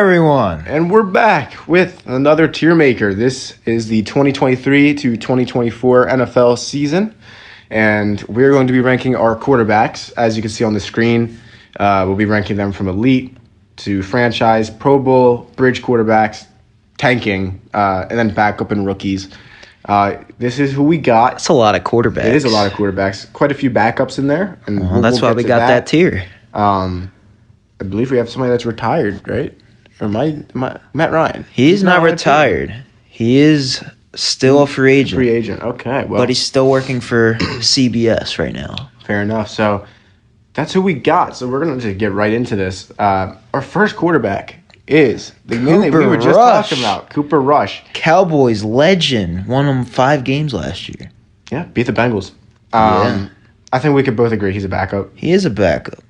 everyone. And we're back with another tier maker. This is the 2023 to 2024 NFL season, and we're going to be ranking our quarterbacks. As you can see on the screen, we'll be ranking them from elite to franchise, Pro Bowl, bridge quarterbacks, tanking, and then backup and rookies. This is who we got. That's a lot of quarterbacks. It is a lot of quarterbacks. Quite a few backups in there. And that's why we got that tier. I believe we have somebody that's retired, right? Or Matt Ryan? He's not retired. He is still a free agent. Free agent, okay. Well, but he's still working for CBS right now. Fair enough. So that's who we got. So we're going to just get right into this. Our first quarterback is the man that we were just talking about, Cooper Rush. Cowboys legend. Won them 5 games last year. Yeah, beat the Bengals. Yeah. I think we could both agree he's a backup. He is a backup.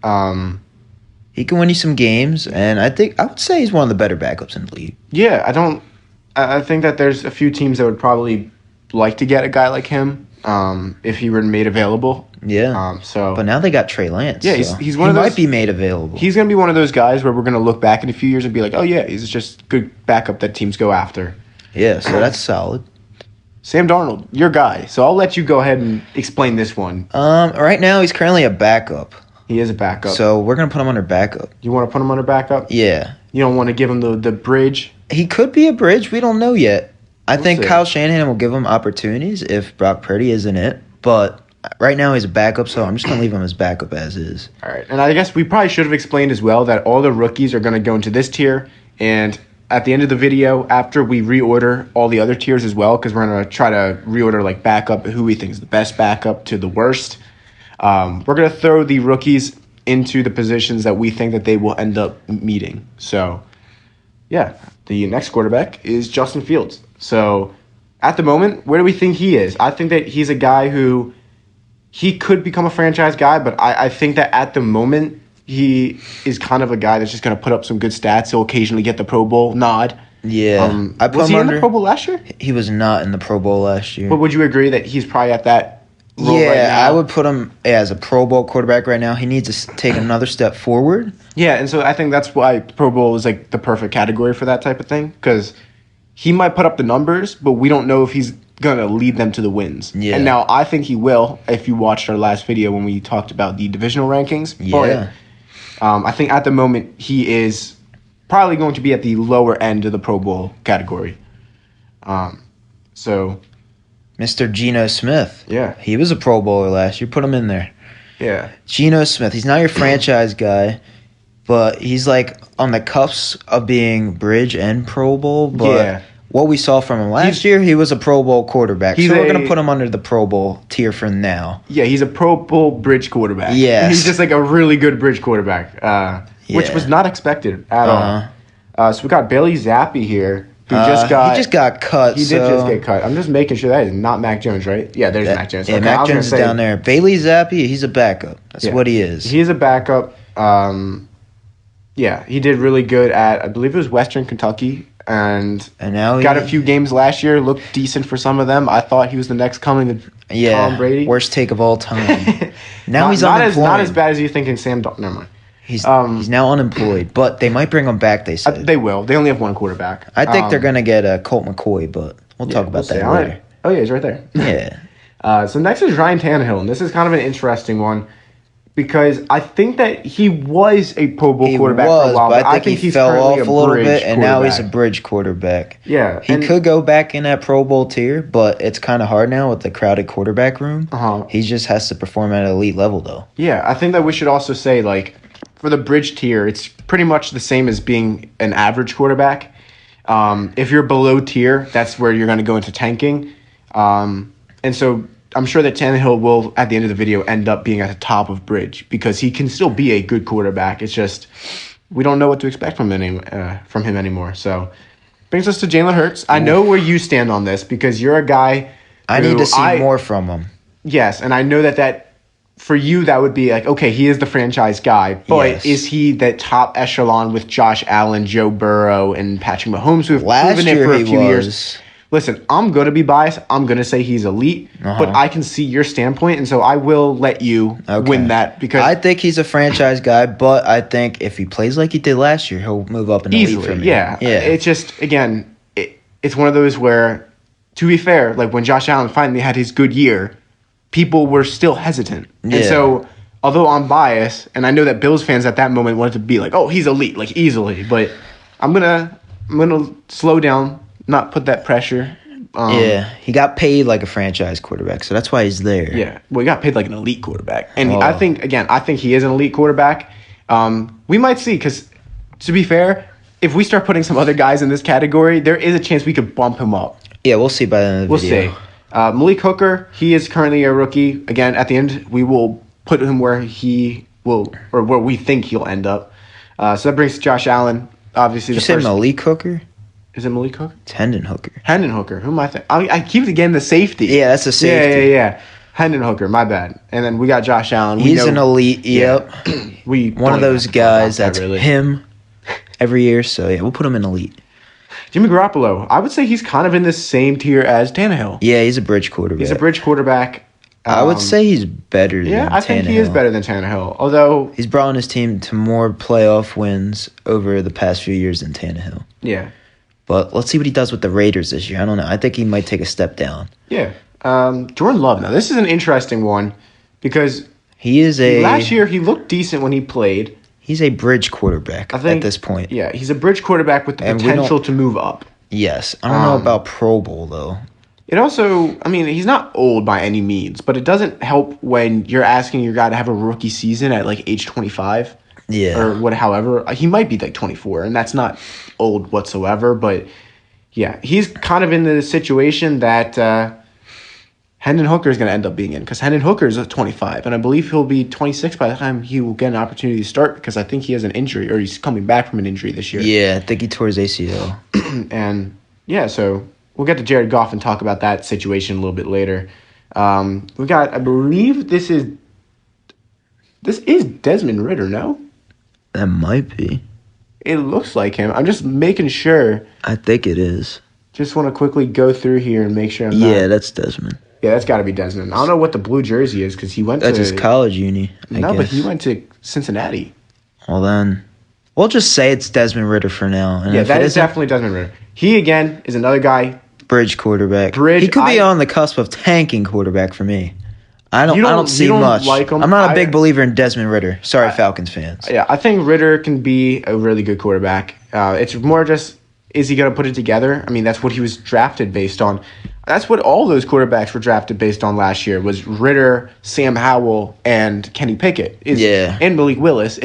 He can win you some games, and I would say he's one of the better backups in the league. Yeah, I think that there's a few teams that would probably like to get a guy like him if he were made available. Yeah. But now they got Trey Lance. Yeah, he's one of those. He might be made available. He's going to be one of those guys where we're going to look back in a few years and be like, oh yeah, he's just good backup that teams go after. Yeah, so that's solid. Sam Darnold, your guy. So I'll let you go ahead and explain this one. Right now he's currently a backup. He is a backup. So we're going to put him under backup. You want to put him under backup? Yeah. You don't want to give him the bridge? He could be a bridge. We don't know yet. I think see. Kyle Shanahan will give him opportunities if Brock Purdy isn't it. But right now he's a backup, so I'm just going to leave him as backup as is. All right. And I guess we probably should have explained as well that all the rookies are going to go into this tier. And at the end of the video, after we reorder all the other tiers as well, because we're going to try to reorder like backup, who we think is the best backup to the worst. We're going to throw the rookies into the positions that we think that they will end up meeting. So, yeah, the next quarterback is Justin Fields. So, at the moment, where do we think he is? I think that he's a guy who he could become a franchise guy, but I think that at the moment, he is kind of a guy that's just going to put up some good stats. He'll occasionally get the Pro Bowl nod. Yeah. Was he in the Pro Bowl last year? He was not in the Pro Bowl last year. But would you agree that he's probably at that role right now? I would put him as a Pro Bowl quarterback right now. He needs to take another step forward. Yeah, and so I think that's why Pro Bowl is like the perfect category for that type of thing, because he might put up the numbers, but we don't know if he's going to lead them to the wins. Yeah. And now I think he will, if you watched our last video when we talked about the divisional rankings. Yeah. But I think at the moment he is probably going to be at the lower end of the Pro Bowl category. So Mr. Geno Smith. Yeah. He was a Pro Bowler last year. Put him in there. Yeah. Geno Smith. He's not your franchise guy, but he's like on the cusp of being bridge and Pro Bowl. But what we saw from him last year, he was a Pro Bowl quarterback. So we're going to put him under the Pro Bowl tier for now. Yeah, he's a Pro Bowl bridge quarterback. Yes. He's just like a really good bridge quarterback, which was not expected at all. So we got Bailey Zappi here. He just got cut. He did just get cut. I'm just making sure that is not Mac Jones, right? Yeah, there's Mac Jones. Yeah, okay, Mac Jones is down there. Bailey Zappi, he's a backup. That's what he is. He's a backup. Yeah, he did really good at, I believe it was Western Kentucky, and now got a few games last year. Looked decent for some of them. I thought he was the next coming of Tom Brady. Worst take of all time. Now he's unemployed. Not as bad as you think in Sam Darnold. Never mind. He's now unemployed, but they might bring him back, they said. They will. They only have one quarterback. I think they're going to get Colt McCoy, but we'll talk about that later. Oh, yeah, he's right there. Yeah. So next is Ryan Tannehill, and this is kind of an interesting one because I think that he was a Pro Bowl quarterback for a while, but I think he fell off a little bit, and now he's a bridge quarterback. Yeah. He could go back in that Pro Bowl tier, but it's kind of hard now with the crowded quarterback room. He just has to perform at an elite level, though. Yeah, I think that we should also say, like, for the bridge tier, it's pretty much the same as being an average quarterback. If you're below tier, that's where you're going to go into tanking. And so I'm sure that Tannehill will, at the end of the video, end up being at the top of bridge because he can still be a good quarterback. It's just we don't know what to expect from him anymore. So brings us to Jalen Hurts. I know where you stand on this because you're a guy I need to see more from him. Yes, and I know that for you, that would be like, okay, he is the franchise guy, but is he that top echelon with Josh Allen, Joe Burrow, and Patrick Mahomes, who have proven it for a few years? Listen, I'm going to be biased. I'm going to say he's elite, but I can see your standpoint, and so I will let you win that because I think he's a franchise guy, but I think if he plays like he did last year, he'll move up in the league for me. Yeah. It's just, again, it's one of those where, to be fair, like when Josh Allen finally had his good year, people were still hesitant. And so, although I'm biased, and I know that Bills fans at that moment wanted to be like, oh, he's elite, like easily, but I'm gonna slow down, not put that pressure. He got paid like a franchise quarterback, so that's why he's there. Yeah, well, he got paid like an elite quarterback, and I think he is an elite quarterback. We might see, because to be fair, if we start putting some other guys in this category, there is a chance we could bump him up. Yeah, we'll see by the end of the video. We'll see. Malik Hooker, he is currently a rookie. Again, at the end, we will put him where he will, or where we think he'll end up. So that brings Josh Allen. Obviously, Did you say Malik Hooker? Is it Malik Hooker? It's Hendon Hooker. Hendon Hooker. Who am I thinking? I keep getting the safety. Yeah, that's a safety. Yeah. Hendon Hooker. My bad. And then we got Josh Allen. He's an elite. Yep. One of those guys that's really him every year. So yeah, we'll put him in elite. Jimmy Garoppolo. I would say he's kind of in the same tier as Tannehill. Yeah, he's a bridge quarterback. I would say he's better than Tannehill. Yeah, I think he is better than Tannehill. Although he's brought his team to more playoff wins over the past few years than Tannehill. Yeah. But let's see what he does with the Raiders this year. I don't know. I think he might take a step down. Yeah. Jordan Love. Now, this is an interesting one because last year he looked decent when he played. He's a bridge quarterback at this point. Yeah, he's a bridge quarterback with the potential to move up. Yes. I don't know about Pro Bowl, though. It also, he's not old by any means, but it doesn't help when you're asking your guy to have a rookie season at like age 25. Yeah. Or however. He might be like 24, and that's not old whatsoever. But yeah, he's kind of in the situation that Hendon Hooker is going to end up being in, because Hendon Hooker is 25, and I believe he'll be 26 by the time he will get an opportunity to start, because I think he has an injury, or he's coming back from an injury this year. Yeah, I think he tore his ACL. And yeah, so we'll get to Jared Goff and talk about that situation a little bit later. We got, I believe this is Desmond Ridder, no? That might be. It looks like him. I'm just making sure. I think it is. Just want to quickly go through here and make sure I'm not. Yeah, that's Desmond. Yeah, that's got to be Desmond. I don't know what the blue jersey is because he went to... That's his college uni, I guess. But he went to Cincinnati. Well, then, we'll just say it's Desmond Ridder for now. And yeah, that is definitely Desmond Ridder. He, again, is another guy. Bridge quarterback. He could be on the cusp of tanking quarterback for me. I don't see much. Like him. I'm not a big believer in Desmond Ridder. Sorry, Falcons fans. Yeah, I think Ridder can be a really good quarterback. It's more just, is he going to put it together? That's what he was drafted based on. That's what all those quarterbacks were drafted based on last year, was Ridder, Sam Howell, and Kenny Pickett. And Malik Willis.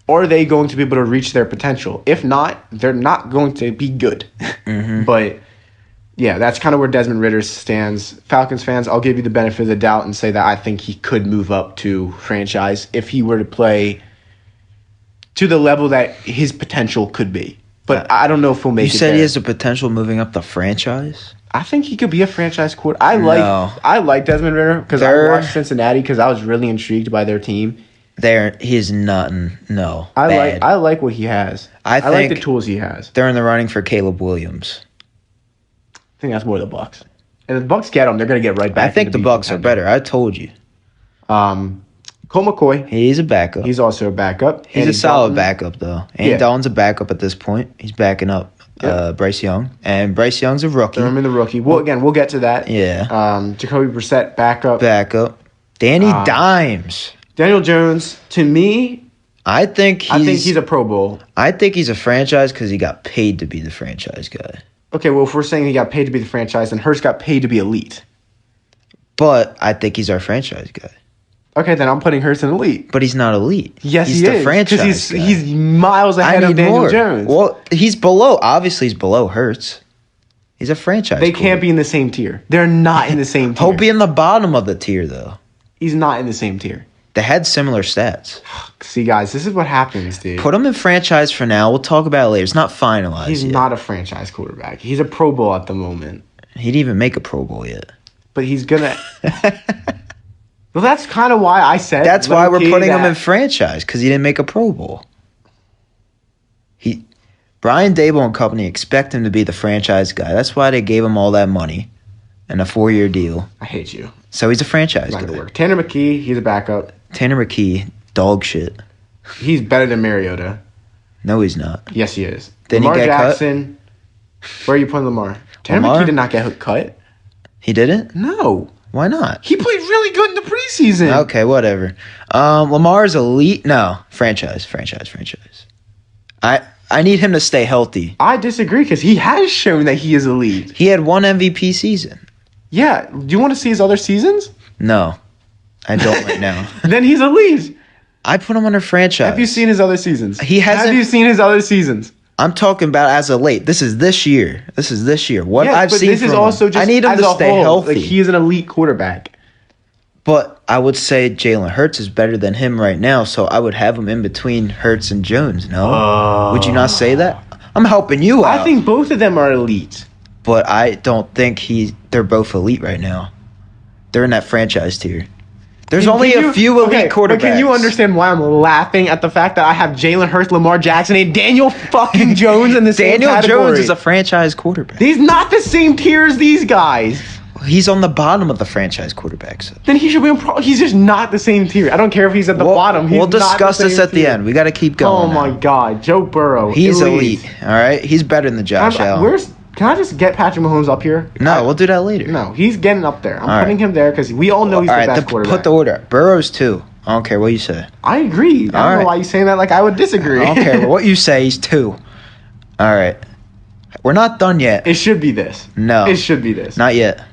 Are they going to be able to reach their potential? If not, they're not going to be good. Mm-hmm. But yeah, that's kind of where Desmond Ridder stands. Falcons fans, I'll give you the benefit of the doubt and say that I think he could move up to franchise if he were to play to the level that his potential could be. But I don't know if he'll make it. You said he has the potential moving up the franchise? I think he could be a franchise quarterback. I like Desmond Ridder because I watched Cincinnati because I was really intrigued by their team. He is nothing. No. I like what he has. I like the tools he has. They're in the running for Caleb Williams. I think that's more the Bucs. And if the Bucs get him, they're going to get right back. I think the Bucs are better. I told you. Colt McCoy. He's a backup. He's also a backup. He's a solid backup, though. Andy Dalton's a backup at this point. He's backing up Bryce Young. And Bryce Young's a rookie. I'm in the rookie. Well, again, we'll get to that. Yeah. Jacoby Brissett, backup. Danny Dimes. Daniel Jones, to me, I think he's a Pro Bowl. I think he's a franchise because he got paid to be the franchise guy. Okay, well, if we're saying he got paid to be the franchise, then Hurts got paid to be elite. But I think he's our franchise guy. Okay, then I'm putting Hurts in elite. But he's not elite. Yes, he's he the is. franchise Because guy. he's miles ahead of Daniel Jones. Well, he's below. Obviously, he's below Hurts. He's a franchise. They can't be in the same tier. They're not in the same tier. He'll be in the bottom of the tier, though. He's not in the same tier. They had similar stats. See, guys, this is what happens, dude. Put him in franchise for now. We'll talk about it later. It's not finalized He's yet. not a franchise quarterback. He's a Pro Bowl at the moment. He didn't even make a Pro Bowl yet. But he's going to... Well, that's kind of why I said... That's why we're putting him in franchise, because he didn't make a Pro Bowl. Brian Daboll and company expect him to be the franchise guy. That's why they gave him all that money and a 4-year deal. I hate you. So he's a franchise Not guy. gonna work. Tanner McKee, he's a backup. Tanner McKee, dog shit. He's better than Mariota. No, he's not. Yes, he is. Didn't Lamar he get Jackson. Where are you putting Lamar? Tanner McKee did not get cut. He didn't? No. Why not? He played really good in the preseason. Okay, whatever. Lamar's elite. No, franchise. I need him to stay healthy. I disagree because he has shown that he is elite. He had one MVP season. Yeah. Do you want to see his other seasons? No, I don't right now. Then he's elite. I put him under franchise. Have you seen his other seasons? He hasn't. Have you seen his other seasons? I'm talking about as of late. This is this year. What Yes, I've but seen this from is also him. just I need him as to a stay whole. healthy. Like, he is an elite quarterback. But I would say Jalen Hurts is better than him right now, so I would have him in between Hurts and Jones, no? Would you not say that? I'm helping you out. I think both of them are elite. But I don't think they're both elite right now. They're in that franchise tier. There's only a few elite quarterbacks. But can you understand why I'm laughing at the fact that I have Jalen Hurts, Lamar Jackson, and Daniel fucking Jones in the same Daniel category? Jones is a franchise quarterback. He's not the same tier as these guys. He's on the bottom of the franchise quarterbacks. Then he should be he's just not the same tier. I don't care if he's at the bottom. He's We'll discuss this at the end. We got to keep going. Oh my God, Joe Burrow. He's elite. All right, he's better than Josh Allen. Can I just get Patrick Mahomes up here? No, we'll do that later. No, he's getting up there. I'm All putting him there because we all know he's the best quarterback. Put the order. Burrow's 2. I don't care what you say. I agree. I don't know why you're saying that like I would disagree. I don't care what you say. He's 2. All right. We're not done yet. It should be this. No. It should be this. Not yet.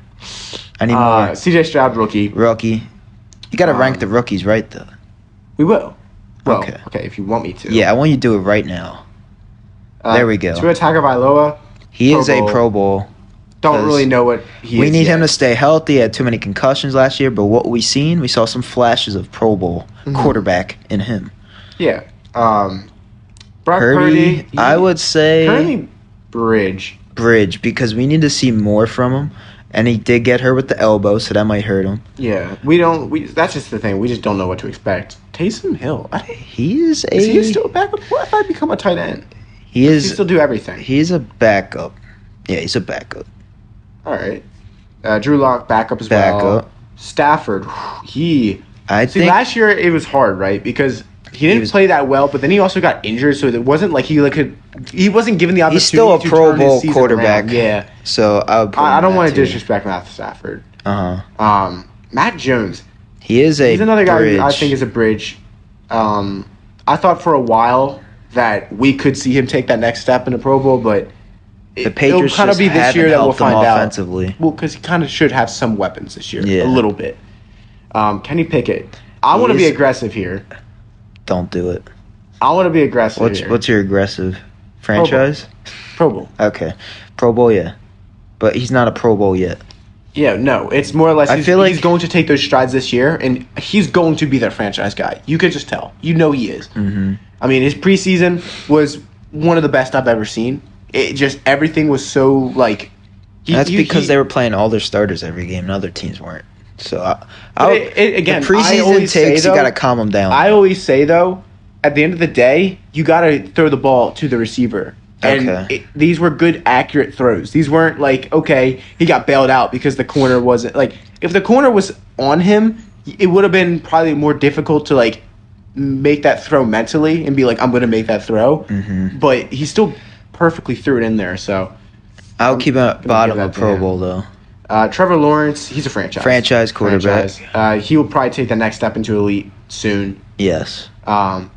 I need more. CJ Stroud, rookie. You got to rank the rookies right, though. We will. Well, okay, if you want me to. Yeah, I want you to do it right now. There we go. Tua Tagovailoa. He is a Pro Bowl. Don't really know what he is. We need him to stay healthy. He had too many concussions last year, but what we saw some flashes of Pro Bowl quarterback in him. Yeah. Brock Purdy. I would say currently bridge because we need to see more from him. And he did get hurt with the elbow, so that might hurt him. Yeah, that's just the thing. We just don't know what to expect. Taysom Hill. Is he still a backup? What if I become a tight end? He still do everything. He's a backup. Yeah, he's a backup. All right. Drew Lock, backup as well. Stafford. Last year it was hard, right? Because he didn't play that well, but then he also got injured, so it wasn't like he wasn't given the opportunity. He's still a Pro Bowl quarterback. Yeah. So I don't want to disrespect Matt Stafford. Matt Jones. He's another guy who I think is a bridge. I thought for a while that we could see him take that next step in the Pro Bowl, but the Patriots it'll kind of be this year that we'll find out. Offensively. Well, because he kind of should have some weapons this year, a little bit. Kenny Pickett. I want to be aggressive here. Don't do it. I want to be aggressive here. What's your aggressive franchise? Pro Bowl. Okay. Pro Bowl, yeah. But he's not a Pro Bowl yet. Yeah, no. It's more or less he's going to take those strides this year, and he's going to be their franchise guy. You could just tell. You know he is. Mm-hmm. I mean, his preseason was one of the best I've ever seen. It just, everything was so, like... That's because they were playing all their starters every game, and other teams weren't. So, again, the preseason takes, you got to calm them down. I always say, though, at the end of the day, you got to throw the ball to the receiver. And these were good, accurate throws. These weren't like, okay, he got bailed out because the corner wasn't... Like, if the corner was on him, it would have been probably more difficult to, like, make that throw mentally and be like, I'm going to make that throw. Mm-hmm. But he still perfectly threw it in there, so... I'll keep him at bottom of Pro Bowl, though. Trevor Lawrence, he's a franchise quarterback. He will probably take the next step into elite soon. Yes. I'm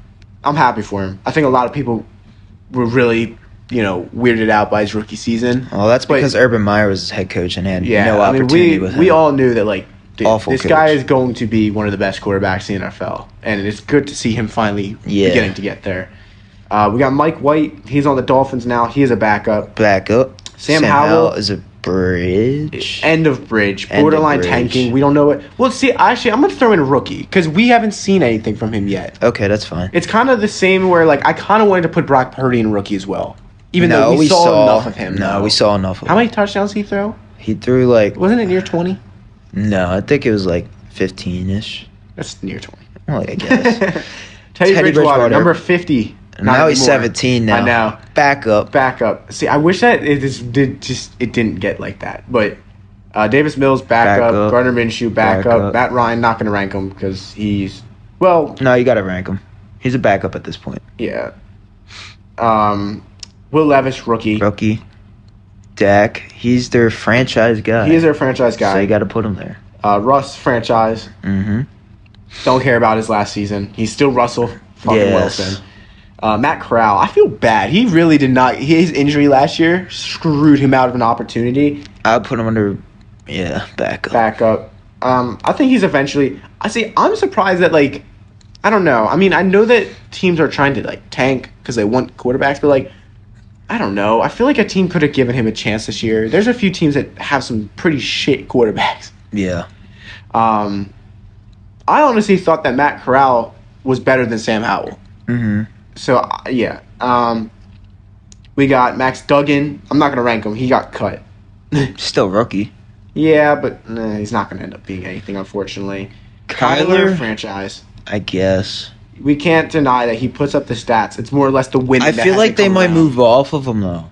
happy for him. I think a lot of people were really, weirded out by his rookie season. Well, that's because Urban Meyer was his head coach and had no opportunity with him. We all knew that, like, this coach. guy is going to be one of the best quarterbacks in the NFL, and it's good to see him finally beginning to get there. We got Mike White. He's on the Dolphins now. He is a backup. Sam Howell is a bridge. End of bridge. Borderline tanking. We don't know it. Well, see, actually, I'm going to throw in a rookie because we haven't seen anything from him yet. Okay, that's fine. It's kind of the same where, like, I kind of wanted to put Brock Purdy in rookie as well. Even though we saw enough of him. No, we saw enough of him. How many touchdowns did he throw? He threw, like... Wasn't it near 20? No, I think it was, like, 15-ish. That's near 20. Well, I guess. Teddy Bridgewater, number 50. Now he's 17 now. I know. Backup. See, I wish that it didn't get like that. But Davis Mills, backup. Gardner Minshew, backup. Matt Ryan, not going to rank him because he's, well... No, you got to rank him. He's a backup at this point. Yeah. Will Levis, rookie. Dak, he's their franchise guy. He is their franchise guy. So you got to put him there. Russ, franchise. Mm-hmm. Don't care about his last season. He's still Russell fucking Wilson. Matt Corral, I feel bad. He really did not. His injury last year screwed him out of an opportunity. I would put him under, backup. I think he's eventually. I'm surprised that, like, I don't know. I mean, I know that teams are trying to, like, tank because they want quarterbacks, but, like, I don't know. I feel like a team could have given him a chance this year. There's a few teams that have some pretty shit quarterbacks. Yeah. I honestly thought that Matt Corral was better than Sam Howell. Mm-hmm. So, yeah. We got Max Duggan. I'm not going to rank him. He got cut. Still rookie. Yeah, but he's not going to end up being anything, unfortunately. Kyler, franchise. I guess. We can't deny that he puts up the stats. It's more or less the win. I feel like they might move off of him, though.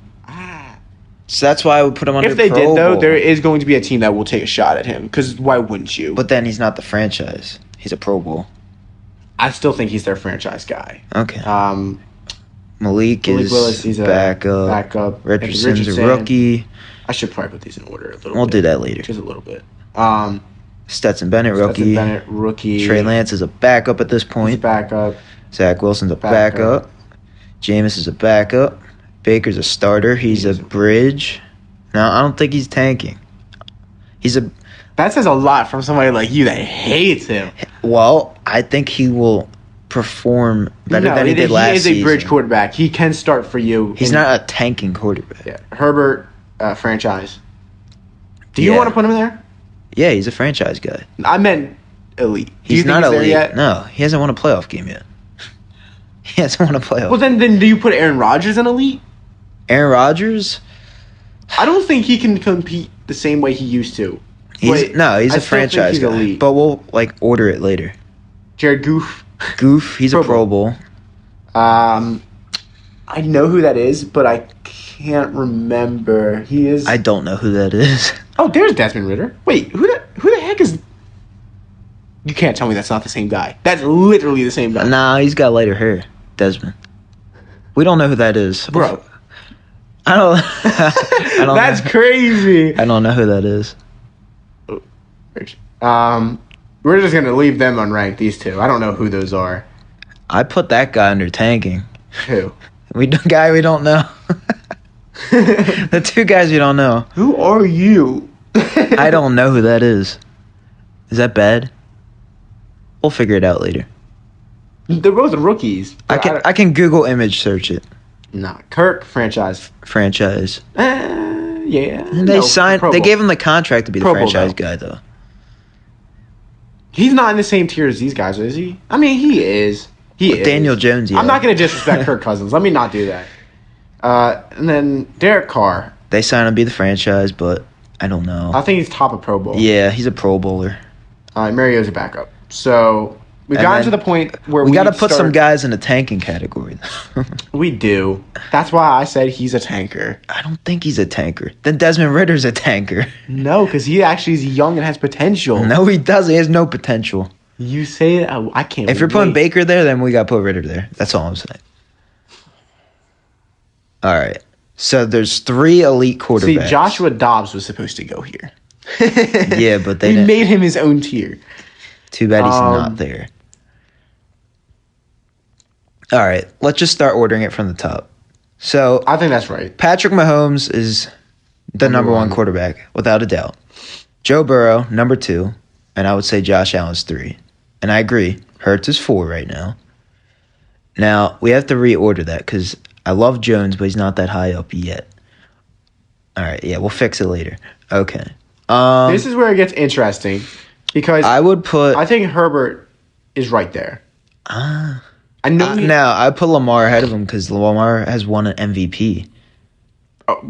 So that's why I would put him under If they Pro did, though, Bowl. there is going to be a team that will take a shot at him. Because why wouldn't you? But then he's not the franchise. He's a Pro Bowl. I still think he's their franchise guy. Okay. Malik is Willis, he's a backup. Richardson's a rookie. I should probably put these in order a little bit. We'll do that later. Just a little bit. Stetson Bennett, rookie. Trey Lance is a backup at this point. He's backup. Zach Wilson's a backup. Jameis is a backup. Baker's a starter. He's a bridge. No, I don't think he's tanking. That says a lot from somebody like you that hates him. Well, I think he will perform better than he did last season. He is a bridge quarterback. He can start for you. He's not a tanking quarterback. Yeah. Herbert, franchise. Do you want to put him there? Yeah, he's a franchise guy. I meant elite. He's not elite yet. No, he hasn't won a playoff game yet. He hasn't won a playoff. Well, then do you put Aaron Rodgers in elite? Aaron Rodgers? I don't think he can compete the same way he used to. He's a franchise guy. Elite. But we'll order it later. Jared Goff. He's a Pro Bowl. I know who that is, but I can't remember. He is. I don't know who that is. Oh, there's Desmond Ridder. Wait, who the heck is? You can't tell me that's not the same guy. That's literally the same guy. Nah, he's got lighter hair. Desmond. We don't know who that is, bro. I don't. That's crazy. I don't know who that is. We're just gonna leave them unranked. These two. I don't know who those are. I put that guy under tanking. Who? We don't know. The two guys we don't know. Who are you? I don't know who that is. Is that bad? We'll figure it out later. They're both rookies. I can Google image search it. Nah, Kirk franchise. Yeah. And they gave him the contract to be the franchise guy though. He's not in the same tier as these guys, is he? I mean, he is. Daniel Jones, yeah. I'm not going to disrespect Kirk Cousins. Let me not do that. And then Derek Carr. They signed him to be the franchise, but I don't know. I think he's top of Pro Bowl. Yeah, he's a Pro Bowler. Mario's a backup. So we've gotten to the point where we got to put some guys in the tanking category. We do. That's why I said he's a tanker. I don't think he's a tanker. Then Desmond Ridder's a tanker. No, because he actually is young and has potential. No, he doesn't. He has no potential. You say it, I can't. If you're putting Baker there, then we got to put Ridder there. That's all I'm saying. All right. So there's 3 elite quarterbacks. See, Joshua Dobbs was supposed to go here. Yeah, but we made him his own tier. Too bad he's not there. All right. Let's just start ordering it from the top. So I think that's right. Patrick Mahomes is the number one quarterback, without a doubt. Joe Burrow, number 2. And I would say Josh Allen's 3. And I agree. Hurts is 4 right now. Now, we have to reorder that because I love Jones, but he's not that high up yet. All right, yeah, we'll fix it later. Okay. This is where it gets interesting because I think Herbert is right there. I know. I put Lamar ahead of him because Lamar has won an MVP.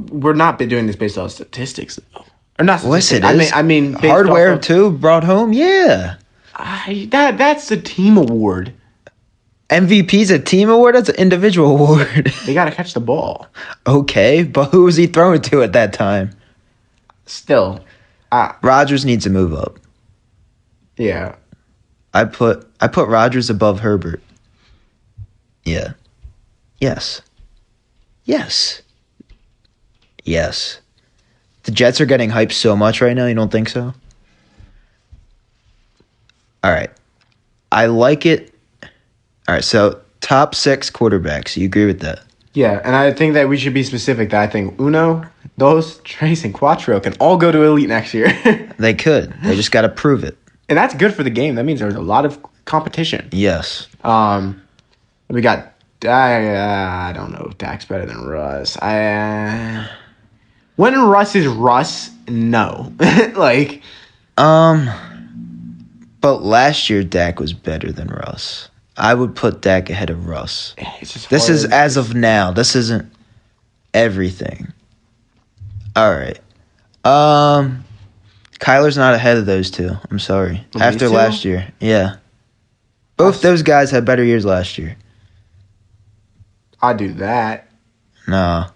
We're not doing this based on statistics, though. Or not statistics. Yes, it is. I mean hardware too brought home. Yeah. That's the team award. MVP's a team award? That's an individual award. They got to catch the ball. Okay, but who was he throwing to at that time? Still. Rodgers needs to move up. Yeah. I put Rodgers above Herbert. Yeah. Yes. Yes. Yes. The Jets are getting hyped so much right now, you don't think so? All right. I like it. All right, so top 6 quarterbacks. You agree with that? Yeah, and I think that we should be specific that I think Uno, Dos, Tres, and Cuatro can all go to Elite next year. They could. They just got to prove it. And that's good for the game. That means there's a lot of competition. Yes. We got, I don't know if Dak's better than Russ. When Russ is Russ, no. Like. But last year, Dak was better than Russ. I would put Dak ahead of Russ. This is as of now. This isn't everything. All right. Kyler's not ahead of those two. I'm sorry. After last year. Yeah. Both those guys had better years last year. I'd do that. No.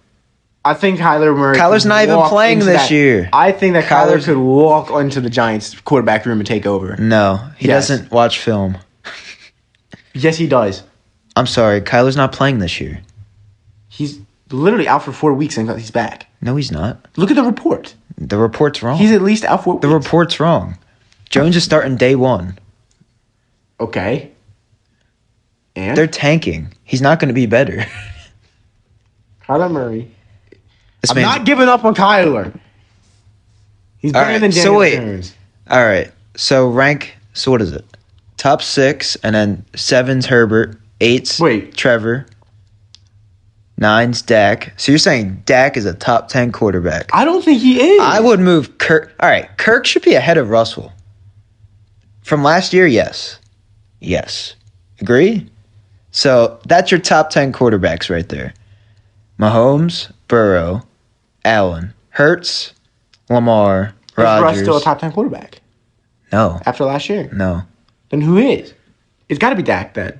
I think Kyler's not even playing this year. I think that Kyler could walk into the Giants quarterback room and take over. No. He doesn't watch film. Yes, he does. I'm sorry. Kyler's not playing this year. He's literally out for 4 weeks and he's back. No, he's not. Look at the report. The report's wrong. He's at least out for 4 weeks. The report's wrong. Jones is starting day 1. Okay. And? They're tanking. He's not going to be better. Kyler Murray. I'm not giving up on Kyler. He's better than Daniel Jones. All right. So rank. So what is it? Top 6, and then 7's Herbert, 8's Trevor, 9's Dak. So you're saying Dak is a top 10 quarterback? I don't think he is. I would move Kirk. All right. Kirk should be ahead of Russell. From last year, yes. Yes. Agree? So that's your top 10 quarterbacks right there. Mahomes, Burrow, Allen, Hurts, Lamar, Rodgers. Is Russ still a top 10 quarterback? No. After last year? No. Then who is? It's got to be Dak then.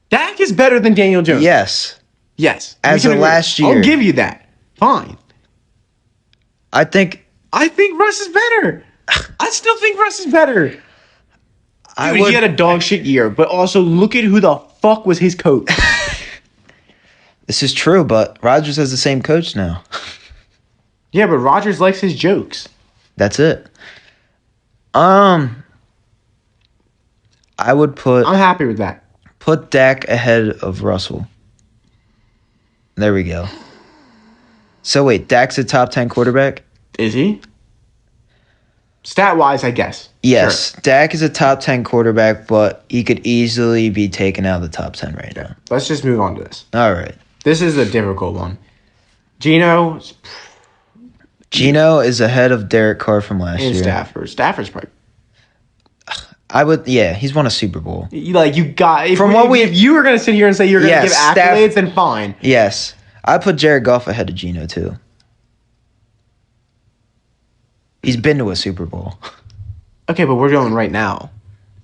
Dak is better than Daniel Jones. Yes. Yes. As of last year. I'll give you that. Fine. I think Russ is better. I still think Russ is better. Dude, he had a dog shit year, but also look at who the fuck was his coach. This is true, but Rodgers has the same coach now. Yeah, but Rodgers likes his jokes. That's it. I would I'm happy with that. Put Dak ahead of Russell. There we go. So wait, Dak's a top 10 quarterback? Is he? Stat-wise, I guess. Yes, sure. Dak is a top 10 quarterback, but he could easily be taken out of the top 10 right now. Let's just move on to this. All right. This is a difficult one. Gino is ahead of Derek Carr from last year. And Stafford's probably. He's won a Super Bowl. If you were going to sit here and say you're going to give accolades, then fine. Yes. I put Jared Goff ahead of Gino, too. He's been to a Super Bowl. Okay, but we're going right now.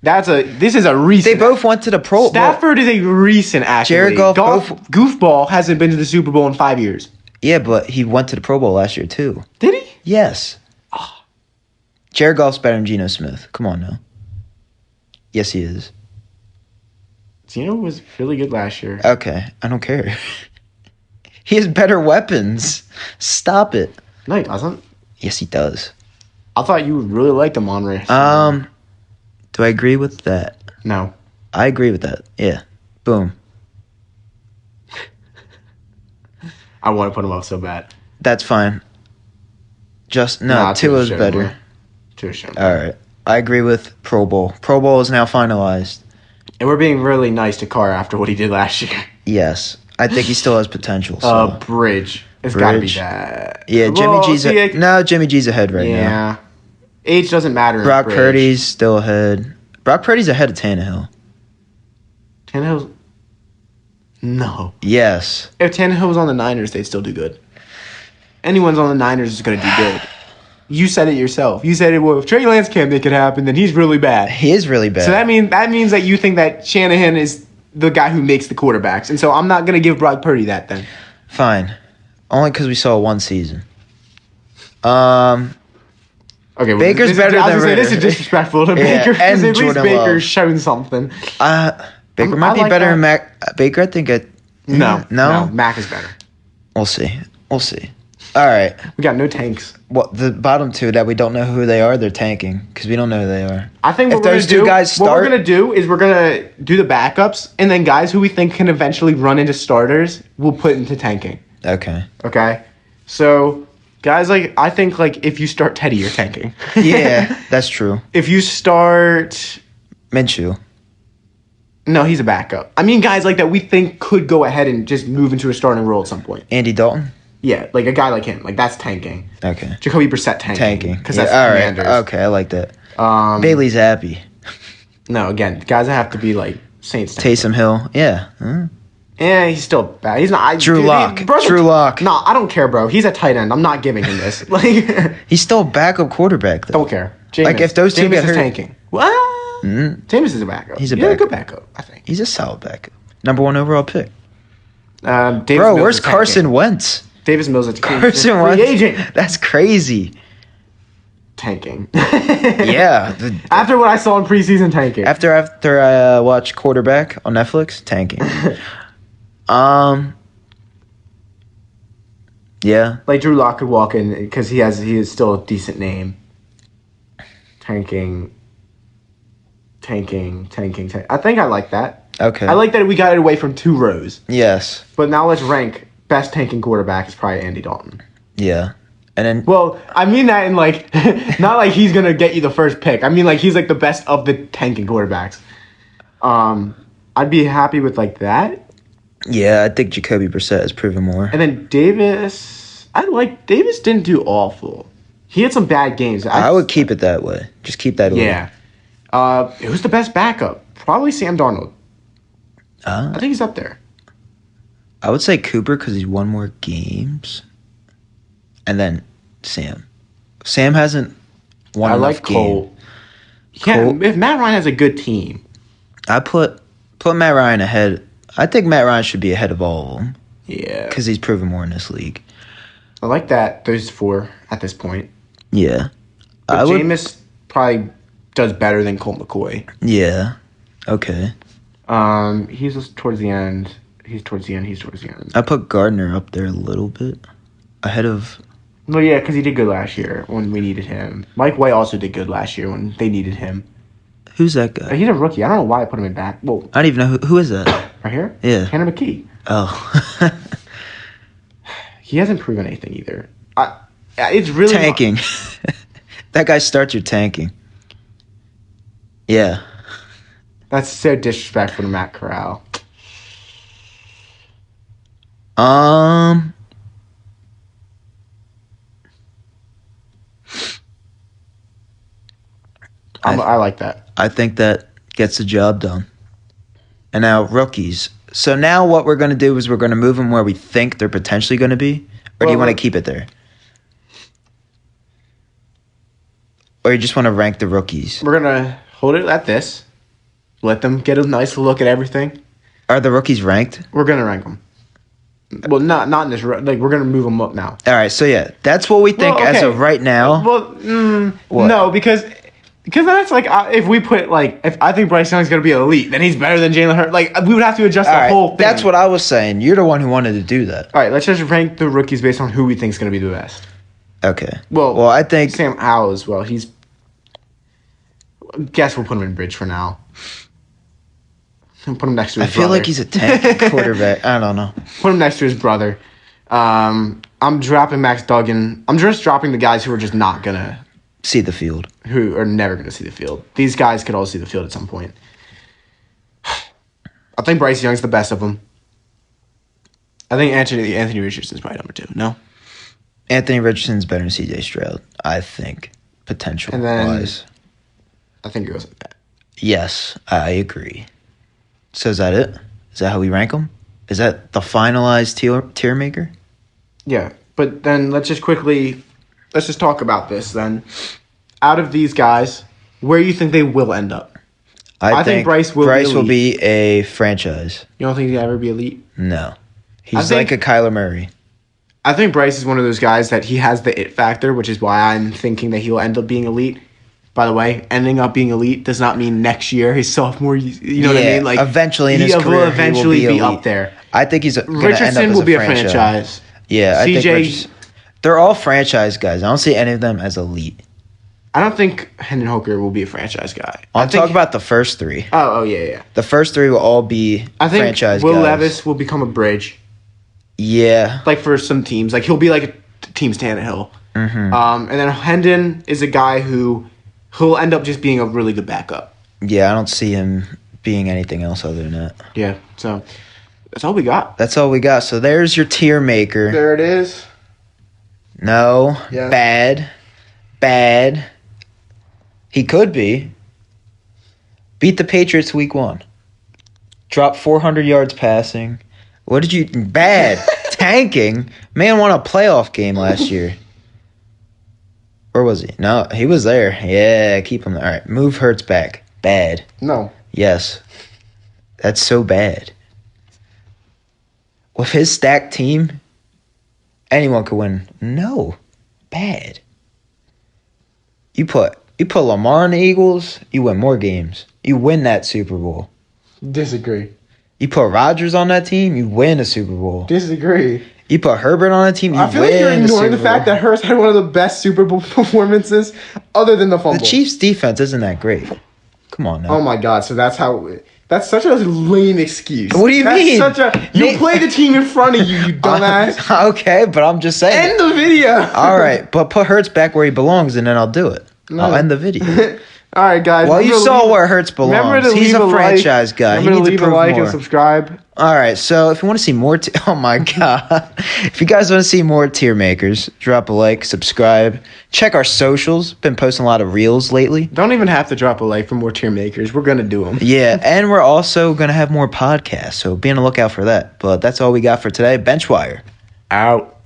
This is a recent. They both went to the Pro Bowl. Stafford is a recent accolade. Jared Goff goofball hasn't been to the Super Bowl in 5 years. Yeah, but he went to the Pro Bowl last year, too. Did he? Yes. Oh. Jared Goff's better than Geno Smith. Come on now. Yes, he is. Geno was really good last year. Okay, I don't care. He has better weapons. Stop it. No, he doesn't. Yes, he does. I thought you really liked him on race. Do I agree with that? No. I agree with that. Yeah. Boom. I want to put him up so bad. That's fine. Tua's better. Tua's shown. All right. I agree with Pro Bowl. Pro Bowl is now finalized. And we're being really nice to Carr after what he did last year. Yes. I think he still has potential. So. Bridge. It's got to be that. Yeah, Jimmy G's ahead right now. Yeah. Age doesn't matter. Brock Purdy's still ahead. Brock Purdy's ahead of Tannehill. Tannehill? No. Yes. If Tannehill was on the Niners, they'd still do good. Anyone's on the Niners is going to do good. You said it yourself. You said, well, if Trey Lance can't make it happen, then he's really bad. He is really bad. So that means that you think that Shanahan is the guy who makes the quarterbacks. And so I'm not going to give Brock Purdy that then. Fine. Only because we saw one season. Okay, well, Baker's better than Ritter. This is disrespectful to Baker. And at least Jordan Baker's shown something. Baker might be better than Mac. Baker, I think. No, Mac is better. We'll see. All right. We got no tanks. Well, the bottom two that we don't know who they are, they're tanking because we don't know who they are. I think what we're going to do is we're going to do the backups, and then guys who we think can eventually run into starters, we'll put into tanking. Okay. So guys, I think if you start Teddy, you're tanking. Yeah, that's true. If you start Minshew. No, he's a backup. I mean, guys like that we think could go ahead and just move into a starting role at some point. Andy Dalton? Yeah, a guy like him. That's tanking. Okay. Jacoby Brissett tanking. Because that's all Commanders. Right. Okay, I like that. Bailey's happy. No, again, guys that have to be Saints tanking. Taysom Hill. Yeah. Yeah, he's still bad. He's not. Drew Lock. Drew Lock. No, I don't care, bro. He's a tight end. I'm not giving him this. He's still a backup quarterback, though. Don't care. Jameis, if those two get hurt. Tanking. What? Mm-hmm. Jameis is a backup. He's a good backup, I think. He's a solid backup. Number 1 overall pick. Bro, where's Carson Wentz? Davis Mills at Carson Wentz. Free agent. That's crazy. Tanking. Yeah. After what I saw in preseason, tanking. After I watched Quarterback on Netflix, tanking. Yeah. Drew Lock could walk in because he is still a decent name. Tanking. I think I like that. Okay. I like that we got it away from 2 rows. Yes. But now let's rank best tanking quarterback is probably Andy Dalton. Yeah. And then well, I mean that in not he's gonna get you the first pick. I mean he's the best of the tanking quarterbacks. I'd be happy with that. Yeah, I think Jacoby Brissett has proven more. And then Davis, Davis didn't do awful. He had some bad games. I would keep it that way. Just keep that away. Yeah. Who's the best backup? Probably Sam Darnold. I think he's up there. I would say Cooper because he's won more games. And then Sam. Sam hasn't won enough games. Colt. If Matt Ryan has a good team. I put Matt Ryan ahead. I think Matt Ryan should be ahead of all of them. Yeah. Because he's proven more in this league. I like that. Those 4 at this point. Yeah. But Jameis probably does better than Colt McCoy. Yeah. Okay. He's just towards the end. He's towards the end. I put Gardner up there a little bit. Ahead of... Well, yeah, because he did good last year when we needed him. Mike White also did good last year when they needed him. Who's that guy? He's a rookie. I don't know why I put him in back. Well, I don't even know who is that. Right here? Yeah. Tanner McKee. Oh. He hasn't proven anything either. It's really... Tanking. That guy starts your tanking. Yeah. That's so disrespectful to Matt Corral. I like that. I think that gets the job done. And now rookies. So now what we're going to do is we're going to move them where we think they're potentially going to be? Or do you want to keep it there? Or you just want to rank the rookies? We're going to hold it at this. Let them get a nice look at everything. Are the rookies ranked? We're going to rank them. Well, not in this... we're going to move them up now. All right, so yeah. That's what we think as of right now. No, because that's if we put if I think Bryce Young's going to be elite, then he's better than Jalen Hurts. We would have to adjust the whole thing. That's what I was saying. You're the one who wanted to do that. All right, let's just rank the rookies based on who we think is going to be the best. Okay. Well, I think Sam Howell as well. Guess we'll put him in bridge for now. Put him next to his brother. I feel like he's a tank quarterback. I don't know. Put him next to his brother. I'm dropping Max Duggan. I'm just dropping the guys who are just not going to see the field. Who are never going to see the field. These guys could all see the field at some point. I think Bryce Young's the best of them. I think Anthony Richardson's probably number 2. No? Anthony Richardson's better than C.J. Stroud, I think, potential-wise. I think it goes like that. Yes, I agree. So is that it? Is that how we rank them? Is that the finalized tier maker? Yeah, but then let's just talk about this then. Out of these guys, where do you think they will end up? I think Bryce will be a franchise. You don't think he'll ever be elite? No. He's like a Kyler Murray. I think Bryce is one of those guys that he has the it factor, which is why I'm thinking that he'll end up being elite. By the way, ending up being elite does not mean next year, his sophomore. You know what I mean? Like eventually in his career, will eventually he will be up there. I think he's Richardson will be a franchise. Yeah, CJ, I think they're all franchise guys. I don't see any of them as elite. I don't think Hendon Hooker will be a franchise guy. I'm talking about the first three. Oh yeah. The first three will all be franchise guys. Will Levis will become a bridge. Yeah. Like for some teams. Like he'll be like a team's Tannehill. Mm-hmm. And then Hendon is a guy who'll end up just being a really good backup. Yeah, I don't see him being anything else other than that. Yeah, so that's all we got. That's all we got. So there's your tier maker. There it is. No. Yeah. Bad. He could be. Beat the Patriots week 1. Drop 400 yards passing. What did you... Bad. Tanking. Man won a playoff game last year. Or was he? No, he was there. Yeah, keep him there. All right, move Hurts back. Bad. No. Yes. That's so bad. With his stacked team, anyone could win. No. Bad. You put Lamar in the Eagles, you win more games. You win that Super Bowl. Disagree. You put Rodgers on that team, you win a Super Bowl. Disagree. You put Herbert on a team, you win. I feel like you're ignoring the fact that Hurts had one of the best Super Bowl performances other than the fumble. The Chiefs' defense isn't that great. Come on now. Oh my God! So that's such a lame excuse. What do you mean? You play the team in front of you dumbass. Okay, but I'm just saying. End the video. All right, but put Hurts back where he belongs, and then I'll do it. No. I'll end the video. All right, guys. Well, you saw where Hurts belongs. He's a franchise guy. He needs to prove like more. And subscribe. All right, so if you want to see more, oh my God, if you guys want to see more tier makers, drop a like, subscribe, check our socials. Been posting a lot of reels lately. Don't even have to drop a like for more tier makers. We're gonna do them. Yeah, and we're also gonna have more podcasts, so be on the lookout for that. But that's all we got for today. Benchwire out.